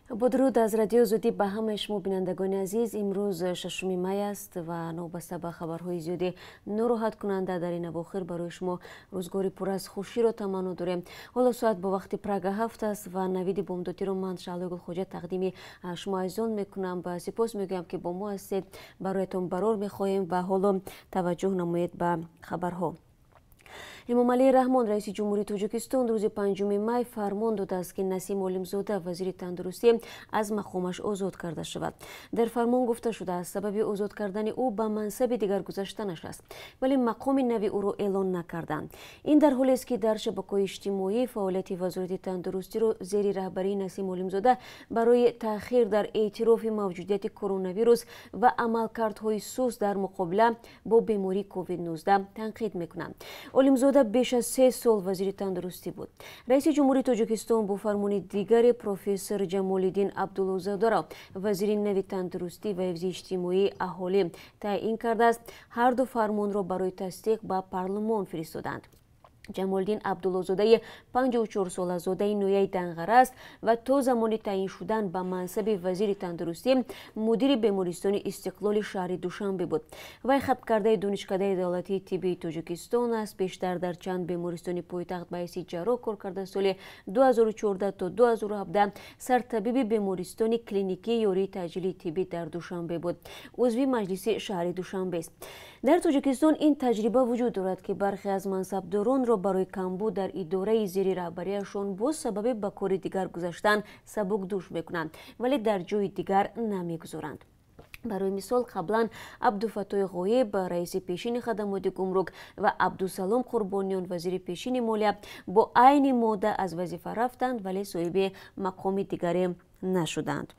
با درود از رادیو زودی به همه شما بینندگان عزیز. امروز 6 می است و نوبسته به خبرهای زیادی ناراحت کننده در این اواخر برای شما روزگاری پر از خوشی را تمنا داریم. حالا ساعت با وقت پرگه 7 است و نوید بمدادی رو من شعله گل خوجه تقدیم شما عزیزان میکنم. با سپاس میگویم که با ما هستید، برایتون برار میخواهیم و حالا توجه نمایید به خبرها. امام علی رحمان رئیس جمهوری تاجیکستان روز 5 می فرمان داده است که نسیم علمزاده وزیر تندرستی از مقامش آزاد کرده شود. در فرمان گفته شده است سبب آزاد کردن او به منصب دیگر گذاشتنش است، ولی مقام نوی او را اعلان نکردند. این در حالی است که در شبکه‌های اجتماعی فعالیت وزارت تندرستی را زیر رهبری نسیم علمزاده برای تأخیر در اعتراف موجودیت کرونا ویروس و عملکردهای سست در مقابله با بیماری کووید 19 تنقید میکنند. علمزاده بیش از 3 سال وزیر تندرستی بود. رئیس جمهوری تاجیکستان با فرمان دیگر پروفسور جمال‌الدین عبدالله‌زاده را وزیر نوی تندرستی و حفظ اجتماعی اهالی تعیین کرده است. هر دو فرمان را برای تصدیق به پارلمان فرستادند. جمال‌الدین عبدالله‌زاده 54 ساله زاده نویه دنغره است و تا زمان تعیین شدن به منصب وزیر تندرستی مدیر بیمارستان استقلال شهر دوشنبه بود. وی خط کرده دانشکده دولتی طبی تاجیکستان است. بیشتر در چند بیمارستان پایتخت به حیث جراح کار کرده. سال 2014 تا 2017 سرطبیب بیمارستان کلینیکی یاری تجلیل طبی در دوشنبه بود. عضو مجلس شهر دوشنبه است. در تاجیکستان این تجربه وجود دارد که برخی از منصبداران را برای کمبود در اداره زیر رهبریشان با سبب به کار دیگر گذاشتن سبک دوش میکنند، ولی در جای دیگر نمیگذارند. برای مثال قبلا عبدالفتاح غایب رئیس پیشین خدمات گمرک و عبدالسلام قربانیان وزیر پیشین مالیه با عین ماده از وظیفه رفتند، ولی صاحب مقام دیگری نشدند.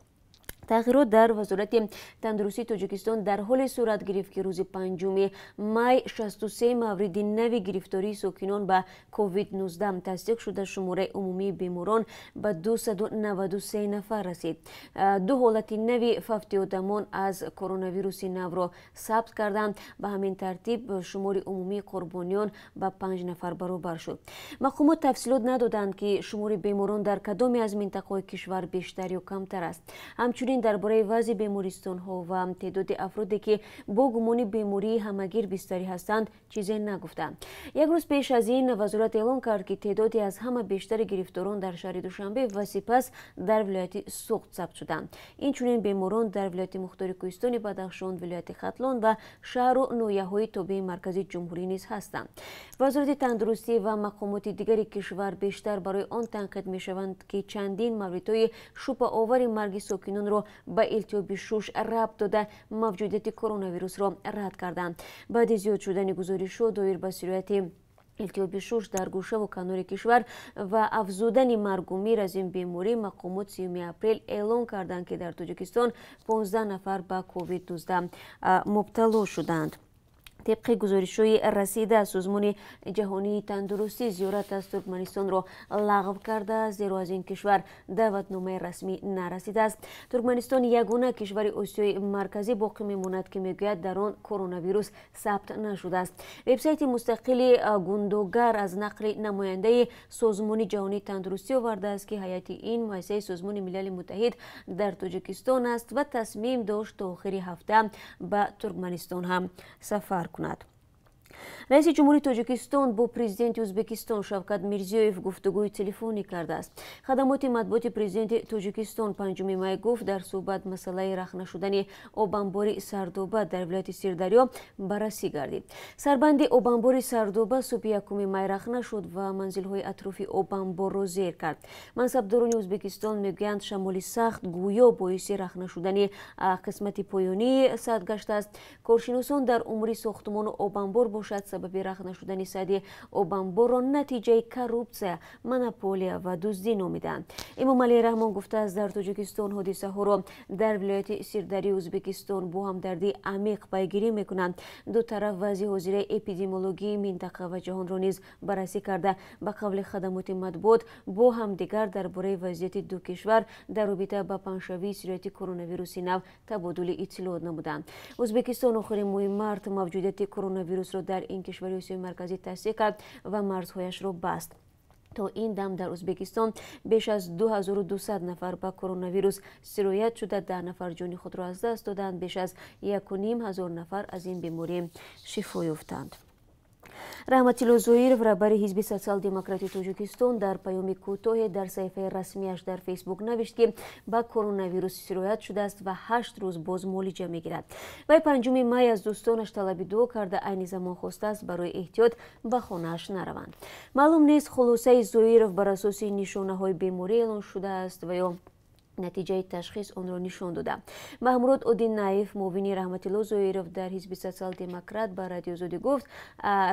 تغییرات در وزارت تندرستی تاجیکستان در حال صورت گرفت که روز 5 می 63 مورد نوی گرفتاری ساکنان به کووید 19 تصدیق شده. شماره عمومی بیماران به 293 نفر رسید. 2 حالت نوی فوت آدمان از کرونا ویروس نو را ثبت کردند. به همین ترتیب شماره عمومی قربانیان به 5 نفر برابر شد. مقامات تفصیلات ندادند که شماره بیماران در کدام از مناطق کشور بیشتر یا کمتر است. همچنین درباره وضع بیمارستان ها و تعداد افرادی که با گمان بیماری همگیر بستری هستند چیزی نگفتند. یک روز پیش از این وزارت اعلام کرد که تعدادی از همه بیشتر گرفتاران در شهر دوشنبه و سپس در ولایت سوخت ثبت شدند. این چنین بیماران در ولایت مختار کوهستان بدخشان، ولایت ختلان و شهر و ناحیه‌های تابع مرکز جمهوری نیز هستند. وزارت تندرستی و مقامات دیگر کشور بیشتر برای آن تنقید می‌شوند که چندین موردهای شبهه آور مرگ ساکنان را به التیاب شش ربط داده موجودیت کرونا ویروس را رد کردند. بعد زیاد شدن گزارش‌ها دایر به صورت التیاب شش در گوشه و کنار کشور و افزودن مرگ و میر از این بیماری، مقامات 30 اپریل اعلام کردند که در تاجیکستان 15 نفر به کووید 19 مبتلا شدند. طبق گزارش‌های رسیده از سازمان جهانی تندرستی زیارت از ترکمنستان را لغو کرده، زیرا از این کشور دعوتنامه رسمی نرسیده است. ترکمنستان یگانه کشور آسیای مرکزی باقی میماند که میگوید در آن کرونا ویروس ثبت نشده است. وبسایت مستقل گوندوگر از نقل نماینده سازمان جهانی تندرستی آورده است که هیئت این مؤسسه سازمان ملل متحد در تاجیکستان است و تصمیم داشت تا آخر هفته به ترکمنستان هم سفر کند. رئیس جمهوری تاجیکستان با پرزیدنت ازبکستان شوکت میرزیویف گفتگوی تلفنی کرده است. خدمات مطبوعات پرزیدنت تاجیکستان 5 می گفت در صحبت مسئله رخنه شدن آبانبار سردوبه در ولایت سیردریا بررسی گردید. سربند آبانبار سردوبه صبح 1 می رخنه شد و منزل‌های اطراف آبانبار را زیر کرد. منصبداران ازبکستان میگویند شمال سخت گویا باعث رخنه شدن قسمت پایانی سد گشته است. کارشناسان در امور ساختمان آبانبار باشد سبب رخنه شدن سد آبانبار را نتیجه کروپسیا، مناپولیا و دزدی نامیدند. امام علی رحمان گفته است در تاجیکستان حادثه ها را در ولایت سیردری ازبکستان با همدردی عمیق پیگیری میکنند. دو طرف وضع حاضر اپیدمیولوژی منطقه و جهان را نیز بررسی کرده. به قول خدمات مطبوعات با همدیگر درباره وضعیت دو کشور در رابطه با پنجشنبه سریعت کرونا ویروس نو تبادل اطلاعات نمودند. ازبکستان آخر ماه مارت موجودیت کرونا ویروس را در این کشور آسیای مرکزی تصدیق کرد و مرزهایش را بست. تا این دم در ازبکستان بیش از 2200 نفر با کرونا ویروس سرایت شده، 10 نفر جان خود را از دست دادند، بیش از 1500 نفر از این بیماری شفا یافتند. رحمتالله زویرов رهبر حزب سوسیال دموکراتی تاجیکستان در پیام کوتاه در صفحه رسمیش در فیسبوک نوشت که با کرونا ویروس سرایت شده است و 8 روز باز معالجه میگیرد. وی 5 می از دوستانش طلب دعا کرده، عین زمان خواسته است برای احتیاط به خانه‌اش نروند. معلوم نیست خلاصه زویرов بر اساس نشانه‌های بیماری اعلان شده است و یا نتیجه تشخیص آن را نشان داده. محمود الدین نایف معاون رحمتالله زویرов در حزب سوسیال دموکرات با رادیو آزادی گفت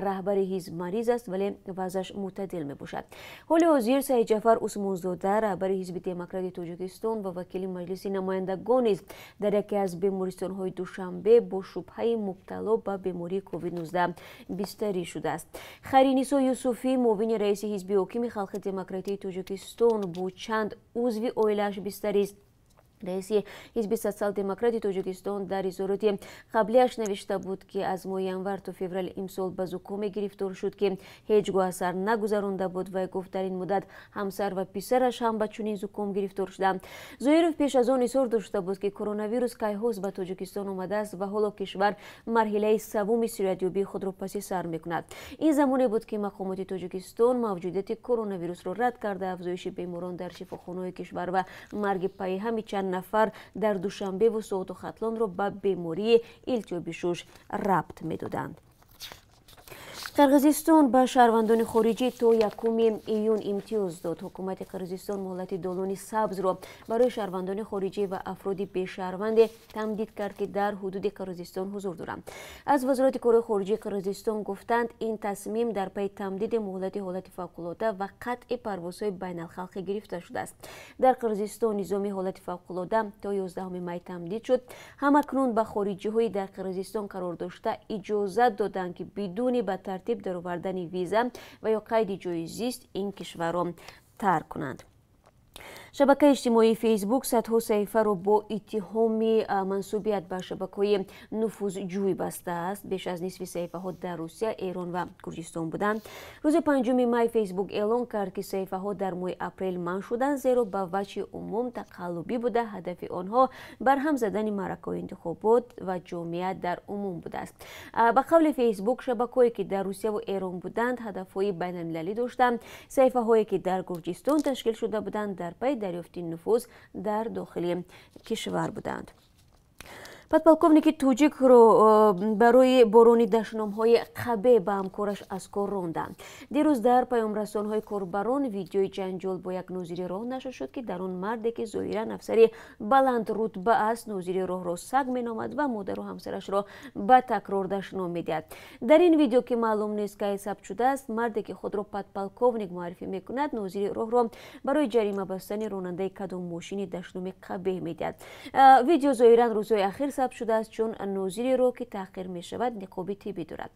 رهبر حزب مریض است ولی وضعش معتدل می باشد. حال حاضر سعید جعفر عثمانزاده رهبر حزب دموکراتی تاجیکستان و وکیل مجلس نمایندگان نیز در یکی از بیمارستان‌های دوشنبه با شبهه مبتلا به بیماری کووید 19 بستری شده است. خرینیسا یوسفی معاون رئیس حزب حاکم خلق دموکراتی تاجیکستان با چند عضو عائله‌اش بستری رئیس حزب سوسیال دموکراتی تاجیکستان در اظهارات قبلیش نوشته بود که از ماه ینور تا فوریه امسال به زکام گرفتار شد که هیچگاه اثر نگذرانده بود و گفت در این مدت همسر و پسرش هم به چنین زکام گرفتار شدند. زویرов پیش از آن اظهار داشته بود که کرونا ویروس کیهاز به تاجیکستان آمده است و حالا کشور مرحله سوم سرایت‌یابی خود را پس سر می‌کند. این زمانی بود که مقامات تاجیکستان موجودیت کرونا ویروس را رد کرده، افزایش بیماران در شفاخانه‌های کشور و مرگ پای همین چند نفر در دوشنبه و سقوط ختلان را به بیماری التیاب شش ربط می‌دادند. قرقیزستان به شهروندان خارجی تا 1 ایون امتیاز داد. حکومت قرقیزستان مهلت دالان سبز را برای شهروندان خارجی و افراد بی‌شهروند تمدید کرد که در حدود قرقیزستان حضور دارند. از وزارت کار خارجه قرقیزستان گفتند این تصمیم در پی تمدید مهلت حالت فوق‌العاده و قطع پروازهای بین الخلقی گرفته شده است. در قرقیزستان نظام حالت فوق‌العاده تا 11 می تمدید شد. همکنون به خارجی‌های در قرقیزستان قرار داشته اجازه دادند که بدون به ترتیب در آوردن ویزا و یا قید جای زیست این کشور را ترک کنند. شبکه اجتماعی فیسبوک صدها صحیفه را با اتهام منسوبیت به شبکه‌های نفوذجویی بسته است. بیش از نصف صحیفه ها در روسیه، ایران و گرجستان بودند. روز 5 می فیسبوک اعلان کرد که صحیفه ها در ماه اپریل منع شدند زیرا به وجه عموم تقلبی بوده. هدف آنها برهم زدن معرکه‌های انتخابات و جامعه در عموم بوده است. به قول فیسبوک شبکه‌هایی که در روسیه و ایران بودند هدف‌های بین‌المللی داشتند. صحیفه‌هایی که در گرجستان تشکیل شده بودند در پی دریافت نفوذ در داخل کشور بودند. подполковник توجیک رو برای بارانی دشنام‌های قبه به همکارش از کار راندند. دیروز در پیام رسان‌های کاربران ویدیوی جنجال با یک ناظر راه نشر شد که در آن مردی که ظاهراً افسری بلند رتبه است ناظر راه را سگ می‌نامد و مادر و همسرش را به تکرار دشنام می‌دهد. در این ویدیو که معلوم نیست که ثبت شده است، مردی که خود را подполковник معرفی می‌کند ناظر راه را برای جریمه بستن راننده کدام ماشین دشنام قبه می‌دهد. ویدیو ظاهراً روزهای اخیر ثبت شده است چون ناظری را که تحقیر می شود نقاب طبی دارد.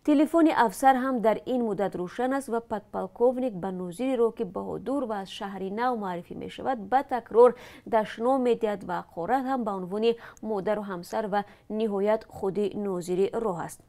تلفن افسر هم در این مدت روشن است و podполковник به ناظری را که بهادر و از شهر نو معرفی می شود به تکرار دشنام می دهد و حقارت هم به عنوان مادر و همسر و نهایت خود ناظری راه است.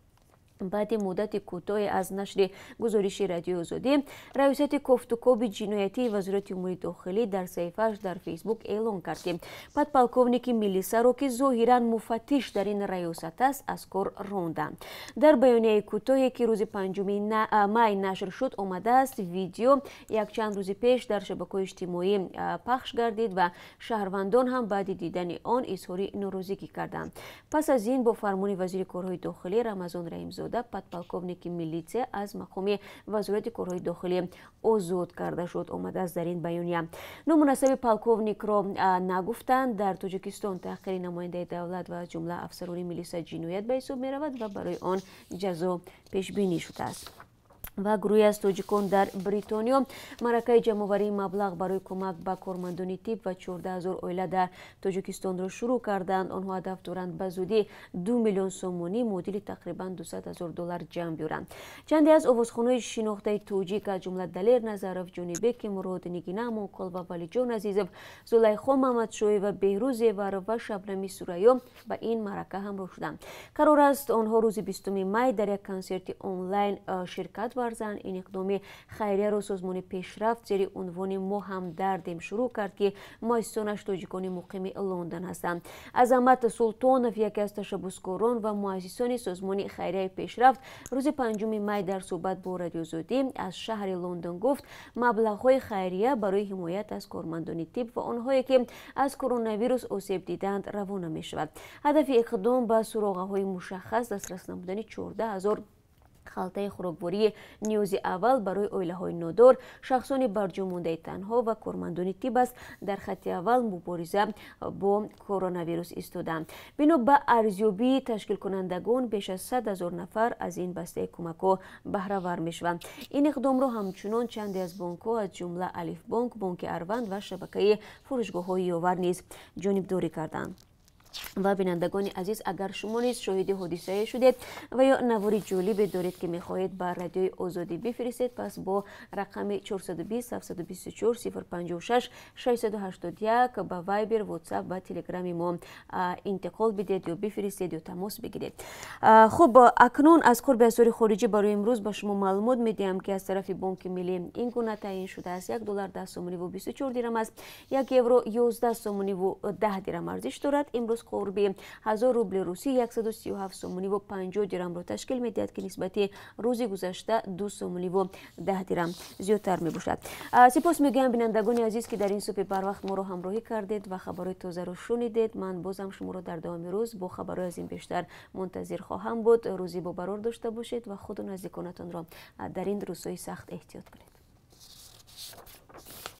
بعد مدت کوتاهی از نشر گزارش رادیو آزادی، رئیست کوفتوکوب جنایتی وزارت امور داخلی در صفحه‌اش در فیسبوک اعلان کرد که podполковник میلیسا را که ظاهراً مفتش در این ریاست است از کار راندند. در بیانیه کوتاهی که روز 5 می نشر شد آمده است ویدیو یک چند روز پیش در شبکه‌های اجتماعی پخش گردید و شهروندان هم بعد دیدن آن اظهار ناراضگی کردند. پس از این با فرمان وزیر کارهای داخلی رمضان رحیم‌زاده podполковник میلیسا از مقام وزارت کارهای داخلی آزاد کرده شد. آمده است در این بیانیه. نامناسب پالکوونیک را نگفتند. در تاجیکستان تحقیر نماینده دولت و جمله افسران میلیسا جنایت به حساب می رود و برای آن جزا پیش بینی شده است. و گروهی از تاجیکان در بریتانیا معرکه جمع‌آوری مبلغ برای کمک به کارمندان تیپ و 14,000 عائله در تاجیکستان را شروع کردند. آنها هدف دارند به زودی 2 میلیون سومانی معادل تقریبا 200,000 دلار جمع بیارند. چندی از آوازخوان‌های شناخته تاجیک از جمله دلیر نظرов، جونیبک مراد، نگینا موکل و ولیجان عزیزов، زلیخا محمدشوی و بهروز زیورov و شبنمی سوریا به این معرکه همراه شدند. قرار است آنها روز 20 می در یک کنسرت آنلاین شرکت ورزند. این اقدام خیریه را سازمان پیشرفت زیر عنوان ما هم دردیم شروع کرد که مایستانش تاجیکان مقیم لندن هستند. عظمت سلطانов یکی از تشبسکاران و مؤسسان سازمان خیریه پیشرفت روز 5 می در صحبت با رادیو زودی از شهر لندن گفت مبلغ‌های خیریه برای حمایت از کارمندان طب و آنهایی که از کرونا ویروس آسیب دیدند روانه می شود. هدف اقدام به سراغ‌های مشخص دسترس نمودن 14,000 خلطه خوراکواری نیاز اول برای عائله‌های نادار، شخصان برجامانده تنها و کارمندان طب است در خط اول مبارزه با کرونا ویروس ایستادند. بنا به ارزیابی تشکیل کنندگان بیش از 100,000 نفر از این بسته کمک‌ها بهره ور می‌شوند. این اقدام را همچنان چندی از بانک‌ها از جمله الف بانک، بانک اروند و شبکه فروشگاه‌های یاور نیز جانبداری کردند. و بینندگان عزیز اگر شما نیز شاهد حادثه شدید و یا نواری جالب دارید که میخواهید بر رادیوی آزادی بفرستید پس با رقم 420 724 056 681 به وایبر، واتساپ و تلگرام ما انتقال بدید یا بفرستید یا تماس بگیرید. خب اکنون از کار به اسرار خارجی برای امروز با شما معلومات میدیم که از طرف بانک ملی این گونه تعیین شده است. $1 10 سومانی و 24 درم است. 1 یورو 11 سومانی و 10 درم ارزش دارد. امروز قربی 1000 روبل روسی 137 سومانی و 50 درم را تشکیل میدهد که نسبت روز گذشته 2 سومانی و 10 درم زیادتر می باشد. سپاس میگویم بینندگان عزیز که در این صبح بر وقت ما را همراهی کردید و خبرهای تازه را شنیدید. من بازم شما را در ادامه روز با خبرهای از این بیشتر منتظر خواهم بود. روزی با قرار داشته باشید و خود و نزدیکانتان را در این روزهای سخت احتیاط کنید.